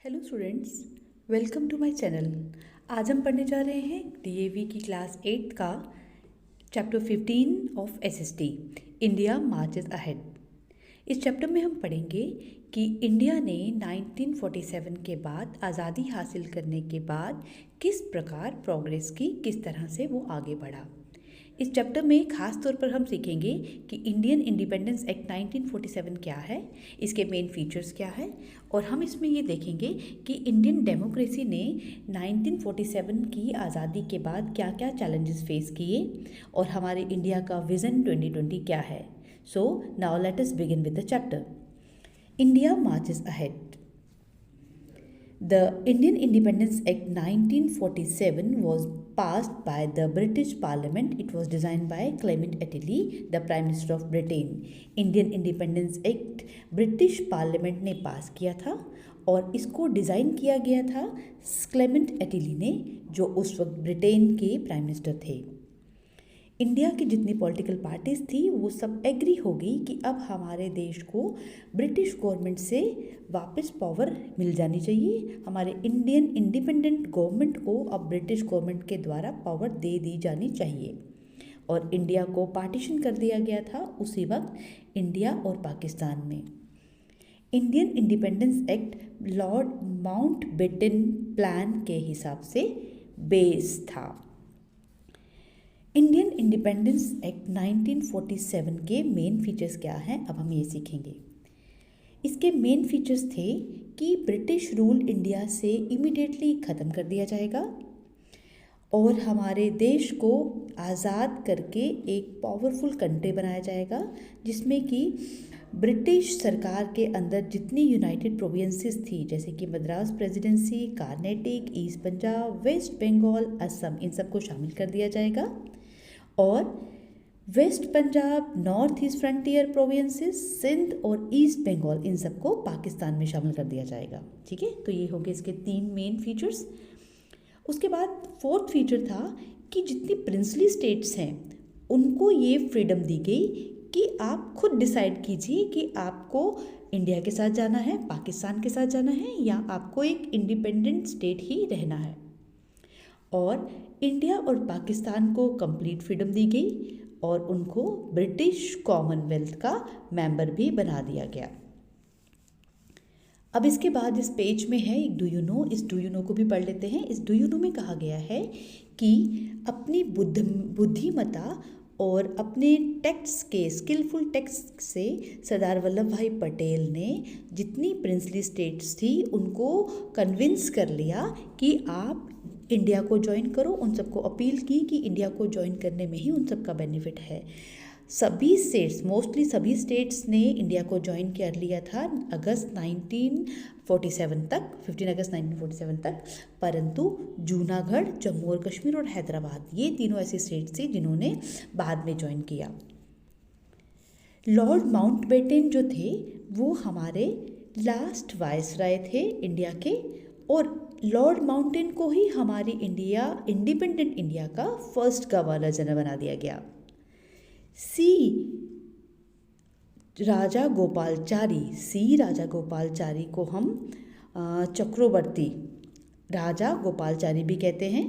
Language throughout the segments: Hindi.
Hello students, welcome to my channel. आज हम पढ़ने जा रहे हैं डीएवी की क्लास 8 का chapter 15 of SST, India marches ahead. इस चैप्टर में हम पढ़ेंगे कि इंडिया ने 1947 के बाद आज़ादी हासिल करने के बाद किस प्रकार प्रोग्रेस की, किस तरह से वो आगे बढ़ा। इस चैप्टर में खास तौर पर हम सीखेंगे कि इंडियन इंडिपेंडेंस एक्ट 1947 क्या है, इसके मेन फीचर्स क्या है, और हम इसमें ये देखेंगे कि इंडियन डेमोक्रेसी ने 1947 की आज़ादी के बाद क्या क्या चैलेंजेस फेस किए और हमारे इंडिया का विज़न 2020 क्या है। So now let us begin with the chapter. India marches ahead. The Indian Independence Act 1947 was passed by the British Parliament. It was designed by Clement Attlee, the Prime Minister of Britain. Indian Independence Act British parliament ने पास किया था और इसको डिज़ाइन किया गया था क्लेमेंट एटिली ने, जो उस वक्त ब्रिटेन के प्राइम मिनिस्टर थे। इंडिया की जितनी पॉलिटिकल पार्टीज़ थी वो सब एग्री हो गई कि अब हमारे देश को ब्रिटिश गवर्नमेंट से वापस पावर मिल जानी चाहिए। हमारे इंडियन इंडिपेंडेंट गवर्नमेंट को अब ब्रिटिश गवर्नमेंट के द्वारा पावर दे दी जानी चाहिए। और इंडिया को पार्टीशन कर दिया गया था उसी वक्त इंडिया और पाकिस्तान में। Indian independence act Lord Mountbatten plan के हिसाब से बेस था। इंडियन इंडिपेंडेंस एक्ट 1947 के मेन फीचर्स क्या हैं, अब हम ये सीखेंगे। इसके मेन फीचर्स थे कि ब्रिटिश रूल इंडिया से इमीडिएटली ख़त्म कर दिया जाएगा और हमारे देश को आज़ाद करके एक पावरफुल कंट्री बनाया जाएगा, जिसमें कि ब्रिटिश सरकार के अंदर जितनी यूनाइटेड प्रोविंसेस थी, जैसे कि Madras presidency, Carnatic, east Punjab, west Bengal, Assam, इन सबको शामिल कर दिया जाएगा। और west Punjab, north east frontier provinces, Sindh और ईस्ट बंगाल, इन सबको पाकिस्तान में शामिल कर दिया जाएगा। ठीक है, तो ये होंगे इसके 3 मेन फीचर्स। उसके बाद 4th फीचर था कि जितनी प्रिंसली स्टेट्स हैं उनको ये फ्रीडम दी गई कि आप खुद डिसाइड कीजिए कि आपको इंडिया के साथ जाना है, पाकिस्तान के साथ जाना है, या आपको एक इंडिपेंडेंट स्टेट ही रहना है। और इंडिया और पाकिस्तान को कंप्लीट फ्रीडम दी गई और उनको ब्रिटिश कॉमनवेल्थ का मेंबर भी बना दिया गया। अब इसके बाद इस पेज में है एक डू यू नो, इस डू यू नो को भी पढ़ लेते हैं। इस डू यू नो में कहा गया है कि अपनी बुद्धिमत्ता और अपने टेक्स्ट के स्किलफुल टेक्स्ट से सरदार वल्लभ भाई पटेल ने जितनी प्रिंसली स्टेट्स थी उनको कन्विंस कर लिया कि आप इंडिया को ज्वाइन करो। उन सबको अपील की कि इंडिया को ज्वाइन करने में ही उन सबका बेनिफिट है। सभी स्टेट्स, मोस्टली सभी स्टेट्स ने इंडिया को ज्वाइन कर लिया था अगस्त 1947 तक, 15 अगस्त 1947 तक, परंतु जूनागढ़, जम्मू और कश्मीर और हैदराबाद, ये तीनों ऐसे स्टेट्स थे जिन्होंने बाद में ज्वाइन किया। लॉर्ड माउंटबेटन जो थे वो हमारे लास्ट वाइसराय थे इंडिया के, और लॉर्ड माउंटेन को ही हमारी इंडिया, इंडिपेंडेंट इंडिया का फर्स्ट गवर्नर जनरल बना दिया गया। राजा गोपालचारी को हम चक्रवर्ती राजा गोपालचारी भी कहते हैं।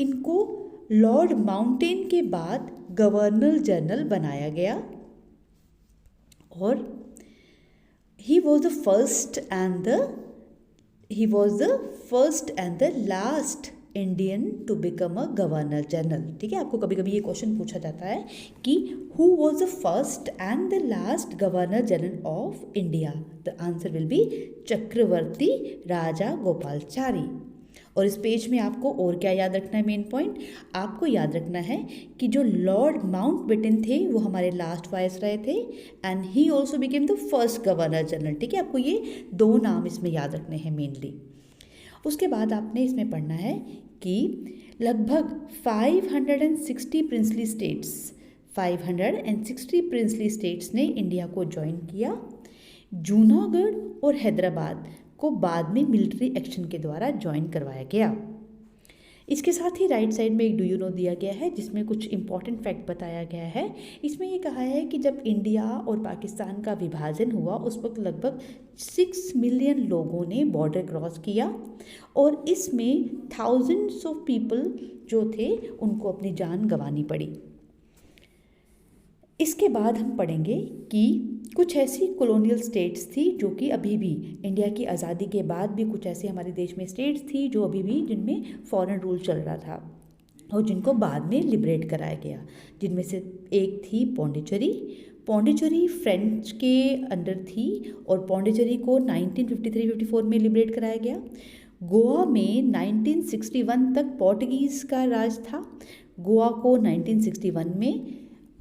इनको लॉर्ड माउंटेन के बाद गवर्नर जनरल बनाया गया और he was the first and the last Indian to become a governor general. ठीक है, आपको कभी कभी ये क्वेश्चन पूछा जाता है कि who was the first and the last governor general of India. The answer will be Chakravarti Raja Gopalachari. और इस पेज में आपको और क्या याद रखना है, मेन पॉइंट आपको याद रखना है कि जो लॉर्ड माउंटबेटन थे वो हमारे लास्ट वाइसराय थे and he also became the first governor general. ठीक है, आपको ये 2 नाम इसमें याद रखने हैं मेनली। उसके बाद आपने इसमें पढ़ना है कि लगभग 560 प्रिंसली स्टेट्स ने इंडिया को ज्वाइन किया। जूनागढ़ और हैदराबाद को बाद में मिलिट्री एक्शन के द्वारा ज्वाइन करवाया गया। इसके साथ ही राइट साइड में एक डू यू नो दिया गया है जिसमें कुछ इंपॉर्टेंट फैक्ट बताया गया है। इसमें ये कहा है कि जब इंडिया और पाकिस्तान का विभाजन हुआ उस वक्त लगभग 6 मिलियन लोगों ने बॉर्डर क्रॉस किया और इसमें थाउजेंड्स ऑफ पीपल जो थे उनको अपनी जान गंवानी पड़ी। इसके बाद हम पढ़ेंगे कि कुछ ऐसी कॉलोनियल स्टेट्स थी जो कि अभी भी इंडिया की आज़ादी के बाद भी कुछ ऐसे हमारे देश में स्टेट्स थी जो अभी भी जिनमें फॉरेन रूल चल रहा था और जिनको बाद में लिबरेट कराया गया, जिनमें से एक थी पौंडीचेरी। पौंडीचेरी फ्रेंच के अंडर थी और पौंडीचेरी को 1953-54 में लिबरेट कराया गया। गोवा में 1961 तक पोर्टुगीज़ का राज था। गोवा को 1961 में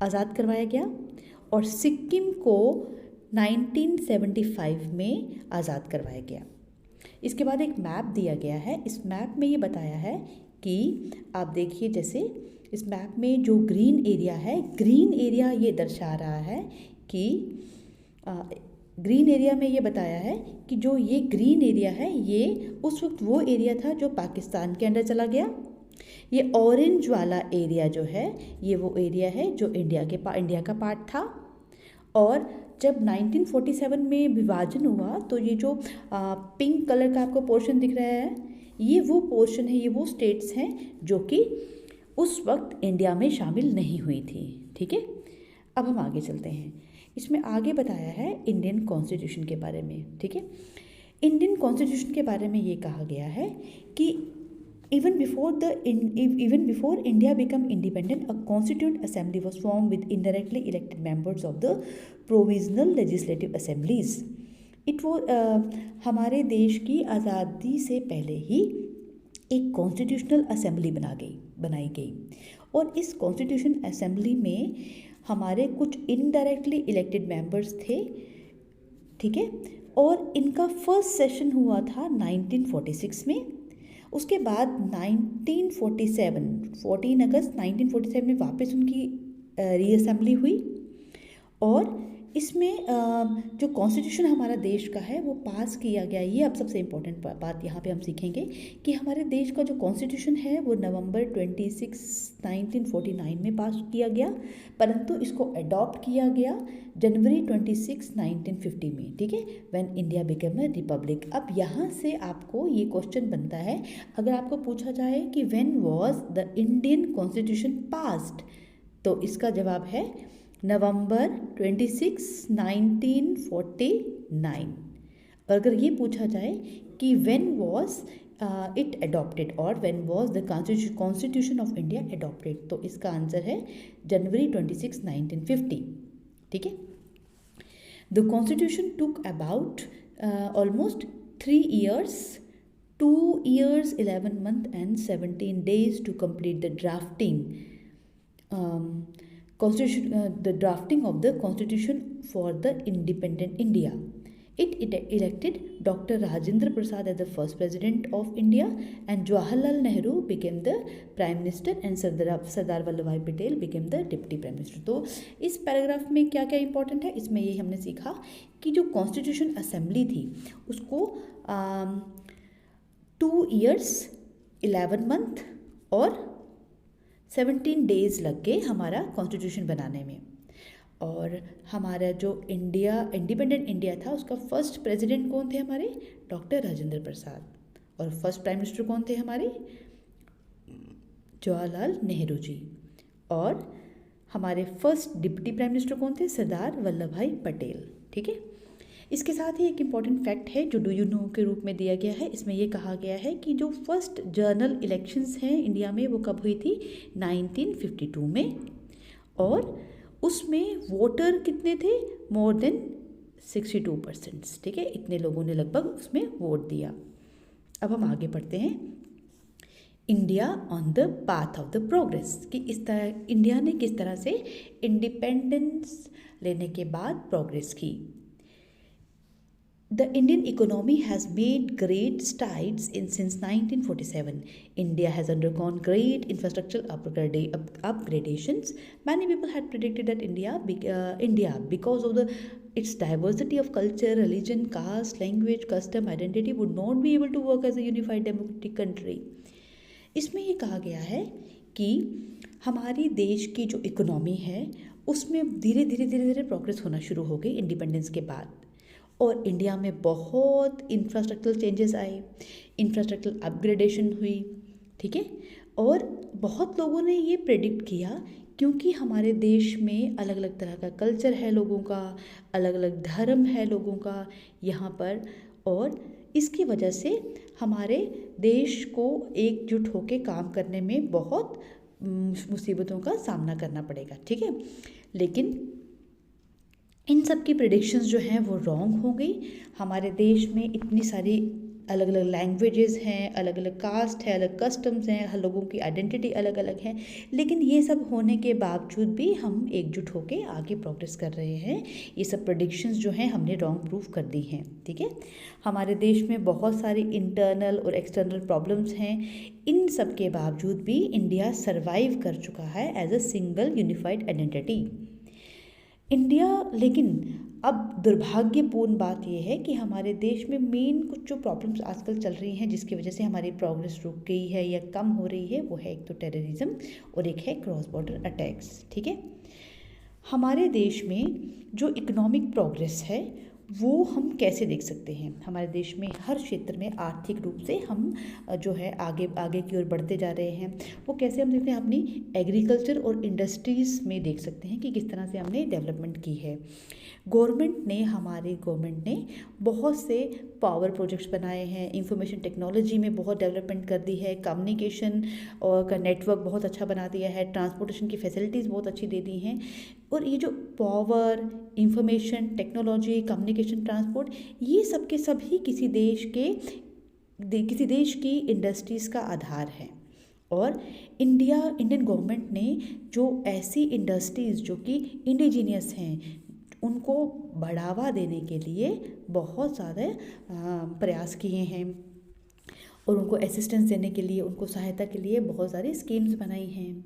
आज़ाद करवाया गया और सिक्किम को 1975 में आज़ाद करवाया गया। इसके बाद एक मैप दिया गया है। इस मैप में ये बताया है कि आप देखिए, जैसे इस मैप में जो ग्रीन एरिया है, ग्रीन एरिया ये दर्शा रहा है कि ग्रीन एरिया में ये बताया है कि जो ये ग्रीन एरिया है ये उस वक्त वो एरिया था जो पाकिस्तान के अंदर चला गया। ये ऑरेंज वाला एरिया जो है ये वो एरिया है जो इंडिया का पार्ट था। और जब 1947 में विभाजन हुआ तो ये जो पिंक कलर का आपको पोर्शन दिख रहा है ये वो पोर्शन है, ये वो स्टेट्स हैं जो कि उस वक्त इंडिया में शामिल नहीं हुई थी। ठीक है, अब हम आगे चलते हैं। इसमें आगे बताया है इंडियन कॉन्स्टिट्यूशन के बारे में। ठीक है, इंडियन कॉन्स्टिट्यूशन के बारे में ये कहा गया है कि even before India became independent, a constituent assembly was formed with indirectly elected members of the provisional legislative assemblies. It was हमारे देश की आज़ादी से पहले ही एक कॉन्स्टिट्यूशनल असेंबली बनाई गई और इस कॉन्स्टिट्यूशन असेंबली में हमारे कुछ इनडायरेक्टली इलेक्टेड मेंबर्स थे। ठीक है, और इनका फर्स्ट सेशन हुआ था 1946 में। उसके बाद 14 अगस्त 1947 में वापस उनकी रीअसेंबली हुई और इसमें जो कॉन्स्टिट्यूशन हमारा देश का है वो पास किया गया। ये अब सबसे इम्पोर्टेंट बात यहाँ पे हम सीखेंगे कि हमारे देश का जो कॉन्स्टिट्यूशन है वो नवंबर 26, 1949 में पास किया गया, परंतु इसको अडॉप्ट किया गया जनवरी 26, 1950 में। ठीक है, when India became a republic. अब यहाँ से आपको ये क्वेश्चन बनता है, अगर आपको पूछा जाए कि when was the Indian constitution passed, तो इसका जवाब है नवंबर 26, 1949। और अगर ये पूछा जाए कि व्हेन वाज इट अडॉप्टेड और when was the constitution of India adopted, तो इसका आंसर है जनवरी 26, 1950। ठीक है, the constitution took about almost 3 years, 2 years, 11 months and 17 days to complete the drafting the drafting of the constitution for the independent India. It elected Dr. Rajendra Prasad as the first president of India and Jawaharlal Nehru became the prime minister and Sardar Vallabhbhai Patel became the deputy prime minister. तो इस पैराग्राफ में क्या क्या इंपॉर्टेंट है, इसमें ये हमने सीखा कि जो कॉन्स्टिट्यूशन असेंबली थी उसको 2 years, 11 month और 17 days लग गए हमारा कॉन्स्टिट्यूशन बनाने में। और हमारा जो इंडिपेंडेंट इंडिया था उसका फर्स्ट प्रेसिडेंट कौन थे हमारे, डॉक्टर राजेंद्र प्रसाद, और फर्स्ट प्राइम मिनिस्टर कौन थे हमारे, जवाहरलाल नेहरू जी, और हमारे फर्स्ट डिप्टी प्राइम मिनिस्टर कौन थे, सरदार वल्लभ भाई पटेल। ठीक है, इसके साथ ही एक इम्पॉर्टेंट फैक्ट है जो डू यू नो के रूप में दिया गया है। इसमें यह कहा गया है कि जो फर्स्ट जनरल इलेक्शंस हैं इंडिया में वो कब हुई थी, 1952 में, और उसमें वोटर कितने थे, मोर देन 62%। ठीक है, इतने लोगों ने लगभग उसमें वोट दिया। अब हम आगे बढ़ते हैं, India on the path of the progress, कि इस तरह इंडिया ने किस तरह से इंडिपेंडेंस लेने के बाद प्रोग्रेस की। The Indian economy has made great strides since 1947. India has undergone great infrastructural upgradations. Many people had predicted that India, because of its diversity of culture, religion, caste, language, custom, identity, would not be able to work as a unified democratic country. इसमें ये कहा गया है कि हमारी देश की जो इकोनॉमी है उसमें धीरे धीरे धीरे धीरे प्रोग्रेस होना शुरू हो गई इंडिपेंडेंस के बाद। और इंडिया में बहुत इंफ्रास्ट्रक्चरल चेंजेस आए, इंफ्रास्ट्रक्चरल अपग्रेडेशन हुई, ठीक है। और बहुत लोगों ने ये प्रेडिक्ट किया, क्योंकि हमारे देश में अलग अलग तरह का कल्चर है लोगों का, अलग अलग धर्म है लोगों का यहाँ पर, और इसकी वजह से हमारे देश को एकजुट होकर काम करने में बहुत मुसीबतों का सामना करना पड़ेगा, ठीक है। लेकिन इन सब की प्रेडिक्शंस जो हैं वो रॉन्ग हो गई। हमारे देश में इतनी सारी अलग अलग लैंग्वेजेस हैं, अलग अलग कास्ट है, अलग कस्टम्स हैं, हर लोगों की आइडेंटिटी अलग अलग है, लेकिन ये सब होने के बावजूद भी हम एकजुट होकर आगे प्रोग्रेस कर रहे हैं। ये सब प्रेडिक्शंस जो हैं हमने रॉन्ग प्रूफ कर दी हैं, ठीक है। हमारे देश में बहुत सारी इंटरनल और एक्सटर्नल प्रॉब्लम्स हैं, इन सब के बावजूद भी इंडिया सर्वाइव कर चुका है as a single unified identity India. लेकिन अब दुर्भाग्यपूर्ण बात यह है कि हमारे देश में मेन कुछ जो प्रॉब्लम्स आजकल चल रही हैं जिसकी वजह से हमारी प्रोग्रेस रुक गई है या कम हो रही है, वो है एक तो टेररिज्म और एक है क्रॉस बॉर्डर अटैक्स, ठीक है। हमारे देश में जो इकोनॉमिक प्रोग्रेस है वो हम कैसे देख सकते हैं? हमारे देश में हर क्षेत्र में आर्थिक रूप से हम जो है आगे आगे की ओर बढ़ते जा रहे हैं। वो कैसे हम देखते हैं? अपनी एग्रीकल्चर और इंडस्ट्रीज़ में देख सकते हैं कि किस तरह से हमने डेवलपमेंट की है। हमारी गवर्नमेंट ने बहुत से पावर प्रोजेक्ट्स बनाए हैं, इंफॉर्मेशन टेक्नोलॉजी में बहुत डेवलपमेंट कर दी है, कम्युनिकेशन और का नेटवर्क बहुत अच्छा बना दिया है, ट्रांसपोर्टेशन की फैसिलिटीज़ बहुत अच्छी दे दी हैं। और ये जो power, information technology, communication, transport, ये सब के सभी किसी देश की इंडस्ट्रीज़ का आधार है। और इंडियन गवर्नमेंट ने जो ऐसी इंडस्ट्रीज़ जो कि इंडिजीनियस हैं उनको बढ़ावा देने के लिए बहुत ज़्यादा प्रयास किए हैं और उनको असिस्टेंस देने के लिए, उनको सहायता के लिए बहुत सारी स्कीम्स बनाई हैं।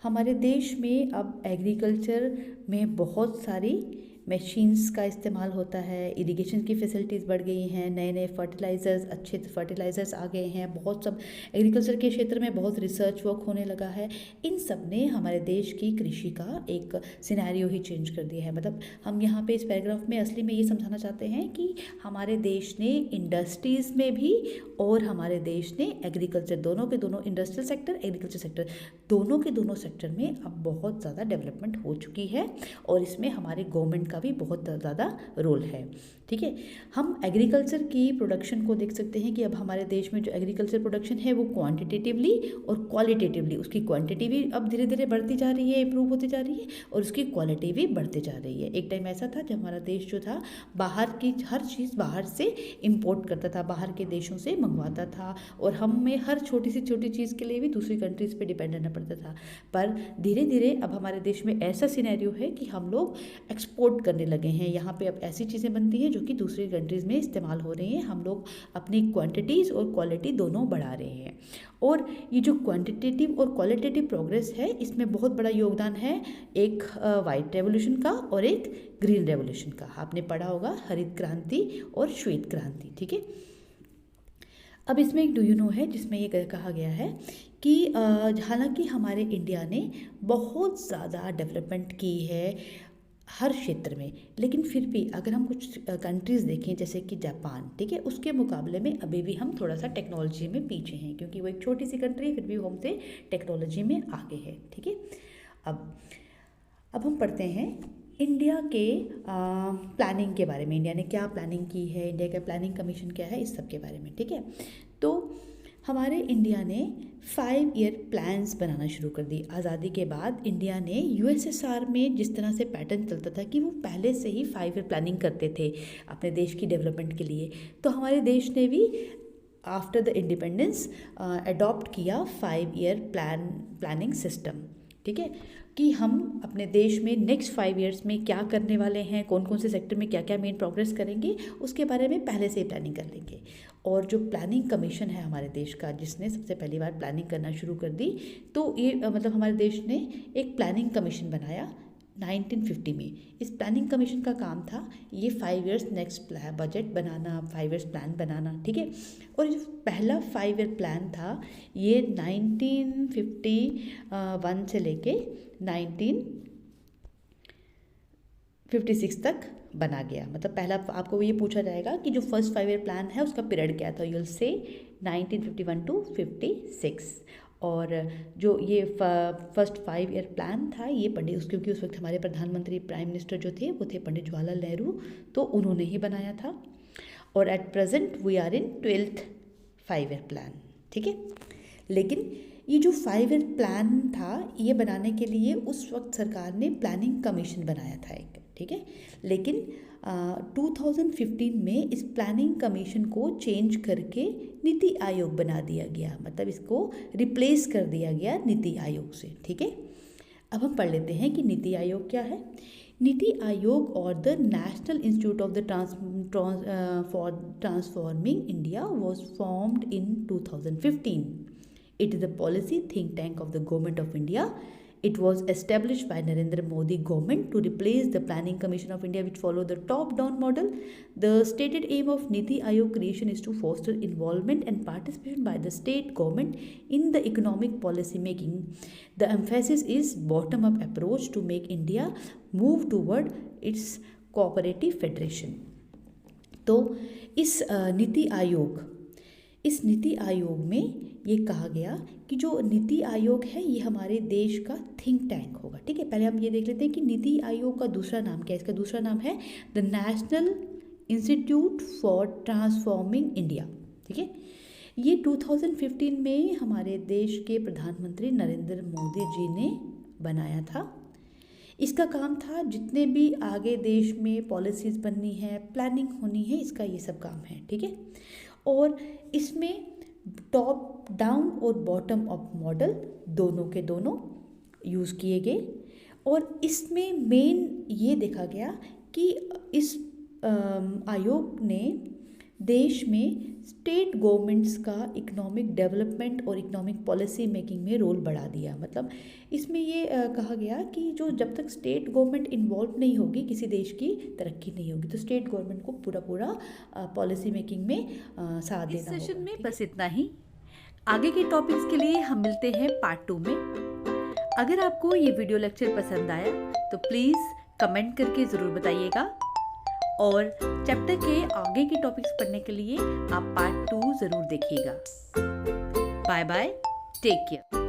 हमारे देश में अब एग्रीकल्चर में बहुत सारी मशीन्स का इस्तेमाल होता है, इरिगेशन की फैसिलिटीज़ बढ़ गई हैं, नए नए फर्टिलाइज़र्स, अच्छे फर्टिलाइज़र्स आ गए हैं, बहुत सब एग्रीकल्चर के क्षेत्र में बहुत रिसर्च वर्क होने लगा है। इन सब ने हमारे देश की कृषि का एक सिनेरियो ही चेंज कर दिया है। मतलब हम यहाँ पे इस पैराग्राफ में असली में ये समझाना चाहते हैं कि हमारे देश ने इंडस्ट्रीज़ में भी और हमारे देश ने एग्रीकल्चर, दोनों के दोनों, इंडस्ट्रियल सेक्टर, एग्रीकल्चर सेक्टर, दोनों के दोनों सेक्टर में अब बहुत ज़्यादा डेवलपमेंट हो चुकी है और इसमें हमारे गवर्नमेंट का भी बहुत ज़्यादा रोल है, ठीक है। हम एग्रीकल्चर की प्रोडक्शन को देख सकते हैं कि अब हमारे देश में जो एग्रीकल्चर प्रोडक्शन है वो क्वांटिटेटिवली और क्वालिटेटिवली, उसकी क्वांटिटी भी अब धीरे धीरे बढ़ती जा रही है, इंप्रूव होती जा रही है, और उसकी क्वालिटी भी बढ़ती जा रही है। एक टाइम ऐसा था जब हमारा देश जो था बाहर की हर चीज़ बाहर से इम्पोर्ट करता था, बाहर के देशों से मंगवाता था, और हमें हर छोटी सी छोटी चीज़ के लिए भी दूसरी कंट्रीज़ पे डिपेंड रहना पड़ता था। पर धीरे धीरे अब हमारे देश में ऐसा सिनेरियो है कि हम लोग एक्सपोर्ट करने लगे हैं। यहाँ पे अब ऐसी चीज़ें बनती हैं जो कि दूसरी कंट्रीज़ में इस्तेमाल हो रही हैं। हम लोग अपनी क्वांटिटीज़ और क्वालिटी दोनों बढ़ा रहे हैं। और ये जो क्वांटिटेटिव और क्वालिटेटिव प्रोग्रेस है, इसमें बहुत बड़ा योगदान है एक वाइट रेवोल्यूशन का और एक ग्रीन रेवोल्यूशन का। आपने पढ़ा होगा हरित क्रांति और श्वेत क्रांति, ठीक है। अब इसमें एक डू यू नो है जिसमें ये कहा गया है कि हालांकि हमारे इंडिया ने बहुत ज़्यादा डेवलपमेंट की है हर क्षेत्र में, लेकिन फिर भी अगर हम कुछ कंट्रीज़ देखें जैसे कि जापान, ठीक है, उसके मुकाबले में अभी भी हम थोड़ा सा टेक्नोलॉजी में पीछे हैं, क्योंकि वो एक छोटी सी कंट्री है, फिर भी हमसे टेक्नोलॉजी में आगे है, ठीक है। अब हम पढ़ते हैं इंडिया के प्लानिंग के बारे में। इंडिया ने क्या प्लानिंग की है, इंडिया का प्लानिंग कमीशन क्या है, इस सब के बारे में, ठीक है। तो हमारे इंडिया ने 5 ईयर प्लान्स बनाना शुरू कर दी। आज़ादी के बाद इंडिया ने यूएसएसआर में जिस तरह से पैटर्न चलता था कि वो पहले से ही 5 ईयर प्लानिंग करते थे अपने देश की डेवलपमेंट के लिए, तो हमारे देश ने भी आफ्टर द इंडिपेंडेंस अडॉप्ट किया 5 ईयर प्लानिंग सिस्टम, ठीक है, कि हम अपने देश में नेक्स्ट 5 ईयर्स में क्या करने वाले हैं, कौन कौन से सेक्टर में क्या क्या मेन प्रोग्रेस करेंगे, उसके बारे में पहले से ही प्लानिंग कर लेंगे। और जो प्लानिंग कमीशन है हमारे देश का, जिसने सबसे पहली बार प्लानिंग करना शुरू कर दी, तो ये मतलब हमारे देश ने एक प्लानिंग कमीशन बनाया 1950 में इस प्लानिंग कमीशन का काम था ये 5 इयर्स नेक्स्ट बजट बनाना, 5 इयर्स प्लान बनाना, ठीक है। और जो पहला 5 ईयर प्लान था ये 1951 से लेके 1956 तक बना गया। मतलब पहला आपको ये पूछा जाएगा कि जो फर्स्ट 5 ईयर प्लान है उसका पीरियड क्या था, यू विल से 1951 टू 56। और जो ये फर्स्ट 5 ईयर प्लान था ये पंडित, क्योंकि उस वक्त हमारे प्रधानमंत्री प्राइम मिनिस्टर जो थे वो थे पंडित जवाहरलाल नेहरू, तो उन्होंने ही बनाया था। और at present we are in 12th 5 year plan, ठीक है। लेकिन ये जो 5 ईयर प्लान था ये बनाने के लिए उस वक्त सरकार ने प्लानिंग कमीशन बनाया था एक, ठीक है। लेकिन 2015 में इस प्लानिंग कमीशन को चेंज करके नीति आयोग बना दिया गया, मतलब इसको रिप्लेस कर दिया गया नीति आयोग से, ठीक है। अब हम पढ़ लेते हैं कि नीति आयोग क्या है। नीति आयोग और the national institute of the for transforming India was formed in 2015. It is a policy think tank of the Government of India. It was established by Narendra Modi government to replace the Planning Commission of India, which followed the top-down model. The stated aim of Niti Aayog creation is to foster involvement and participation by the state government in the economic policy making. The emphasis is bottom-up approach to make India move toward its cooperative federation. तो इस नीति आयोग में ये कहा गया कि जो नीति आयोग है ये हमारे देश का थिंक टैंक होगा, ठीक है। पहले हम ये देख लेते हैं कि नीति आयोग का दूसरा नाम क्या है। इसका दूसरा नाम है the national institute for transforming India, ठीक है। ये 2015 में हमारे देश के प्रधानमंत्री नरेंद्र मोदी जी ने बनाया था। इसका काम था जितने भी आगे देश में पॉलिसीज़ बननी है, प्लानिंग होनी है, इसका ये सब काम है, ठीक है। और इसमें टॉप डाउन और बॉटम अप मॉडल दोनों के दोनों यूज़ किए गए। और इसमें मेन ये देखा गया कि इस आयोग ने देश में स्टेट गवर्नमेंट्स का इकोनॉमिक डेवलपमेंट और इकोनॉमिक पॉलिसी मेकिंग में रोल बढ़ा दिया। मतलब इसमें ये कहा गया कि जो जब तक स्टेट गवर्नमेंट इन्वॉल्व नहीं होगी किसी देश की तरक्की नहीं होगी, तो स्टेट गवर्नमेंट को पूरा पॉलिसी मेकिंग में साथ देना होगा। इस सेशन में बस इतना ही। आगे के टॉपिक्स के लिए हम मिलते हैं पार्ट 2 में। अगर आपको ये वीडियो लेक्चर पसंद आया तो प्लीज़ कमेंट करके ज़रूर बताइएगा, और चैप्टर के आगे के टॉपिक्स पढ़ने के लिए आप पार्ट 2 ज़रूर देखिएगा। Bye bye, take care.